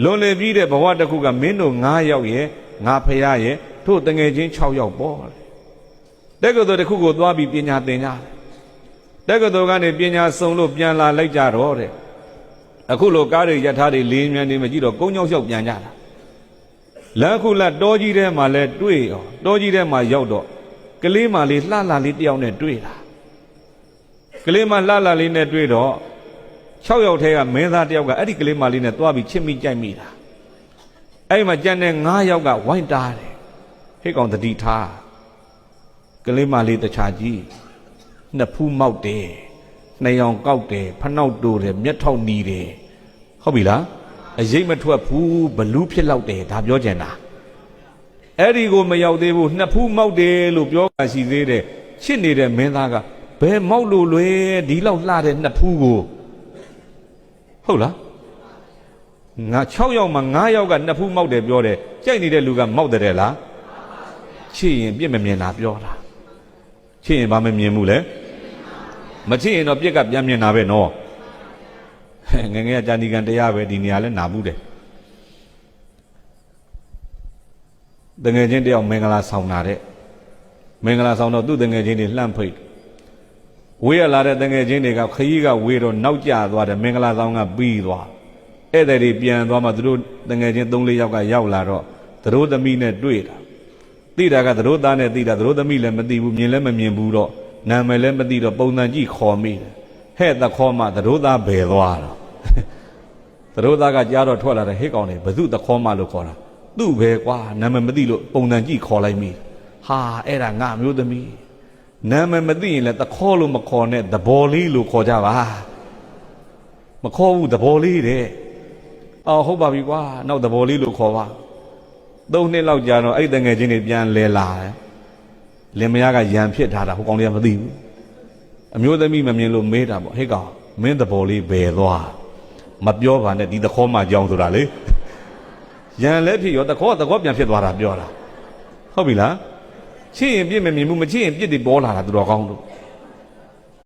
လွန်လေပြီးတဲ့ဘဝတစ်ခုကမင်းတို့9ယောက်ရဲ့ငါဖရာရဲ့ထို့တငယ်ချင်း6ယောက်ပေါ့တက္ကသိုလ်တစ်ခုကိုသွားပြီးပညာသင်ကြတယ်တက္ကသိုလ်ကနေပညာစုံလို့ပြန်လာလိုက်ကြတော့တဲ့အခုလိုကားတွေရထားတွေလေးမြန်နေမကြည့်တော့ကုန်းကြောက်ရောက်ပြန်ကြတာလမ်းခုလတ်တောကြီးထဲမှာလဲတွေ့ရောတောကြီးထဲမှာရောက်တော့ကလေးမလေးလှလှလေးတယောက်နဲ့တွေ့တာကလေးမလှလှလေးနဲ့တွေ့တော့6ယောက်ထဲကမင်းသားတယောက်ကအဲ့ဒီကလေးမလေးနဲ့သွားပြီးချစ်မိကြိုက်မိတာအဲ့မှာကြံတဲ့9ယောက်ကဝိုင်းတားတယ်ဟိတ်ကောင်တတိထားကလေးမလေးတခြားကြီးနှစ်ဖူးမောက်တယ်နှစ်ယောင်ကောက်တယ်ဖနှောက်တိုးတယ်မျက်ထောက်နီးတယ်ဟုတ်ပြီလားအရေးမထွက်ဘူးဘလူးဖြစ်လောက်တယ်ဒါပြောကြင်တာအဲ့ဒီကိုမရောက်သေးဘူးနှစ်ဖူးမောက်တယ်လို့ပြောတာရှိသေးတယ်ချစ်နေတဲ့မင်းသားကဘယ်မောက်လို့လွယ်ဒီလောက်လှတဲ့နှစ်ဖူးကိုဟုတ်လားငါ6ယောက်မှာ9ယောက်ကနှစ်ဖူးမောက်တယ်ပြောတယ်ကြိုက်နေတဲ့လူကမောက်တယ်လားချစ်ရင်ပြစ်မမြင်တာပြောတာချစ်ရင်ဘာမမြင်ဘူးလဲမချစ်ရင်တော့ပြစ်ကပြန်မြင်တာပဲနော်ငငယ်ကကြာနီကန်တရားပဲဒီနေရာလဲနာဘူးတယ်တငယ်ချင်းတယောက်မင်္ဂလာဆောင်တာတဲ့မင်္ဂလာဆောင်တော့သူ့တငယ်ချင်းတွေလှမ်းဖိတ်ဝေးရလာတဲ့တငယ်ချင်းတွေကခရီးကဝေးတော့နောက်ကျသွားတယ်မင်္ဂလာဆောင်ကပြီးသွားဧည့်သည်တွေပြန်သွားမှသူတို့တငယ်ချင်း3-4ယောက်ကရောက်လာတော့သူတို့သမီးနဲ့တွေ့တာသိတာကသူတို့သားနဲ့သိတာသူတို့သမီးလည်းမသိဘူးမြင်လည်းမမြင်ဘူးတော့နာမည်လည်းမသိတော့ပုံစံကြည့်ခေါ်မိတယ်ဟဲ့သခေါ်မှသူတို့သားဘယ်သွားတော့သူတို့သားကကြားတော့ထွက်လာတယ်ဟိတ်ကောင်တွေဘသူသခေါ်မှလို့ခေါ်တာသူ့ပဲကွာနာမည်မသိလို့ပုံစံကြည့်ခေါ်လိုက်မိဟာအဲ့ဒါငါမျိုးသမီးနာမည်မသိရင်လည်းသခေါ်လို့မခေါ်နဲ့သဘောလေးလို့ခေါ်ကြပါမခေါ်ဘူးသဘောလေးတဲ့အော်ဟုတ်ပါပြီကွာနောက်သဘောလေးလို့ခေါ်ပါ3 နှစ်လောက်ကြာတော့အဲ့တငယ်ချင်းတွေပြန်လဲလာတယ်လင်မယားကရံဖြစ်ထားတာဟိုကောင်တွေကမသိဘူးအမျိုးသမီးမမြင်လို့မေးတာပေါ့ဟဲ့ကောင်မင်းသဘောလေးဘယ်သွားမပြောပါနဲ့ဒီသခေါ်မှကြောင်းဆိုတာလေရံလဲဖြစ်ရောသခေါ်ပြန်ဖြစ်သွားတာပြောတာဟုတ်ပြီလားချစ်ရင်ပြစ်မမြင်ဘူးမချစ်ရင်ပြစ်တွေပေါ်လာတာသူတော်ကောင်းတို့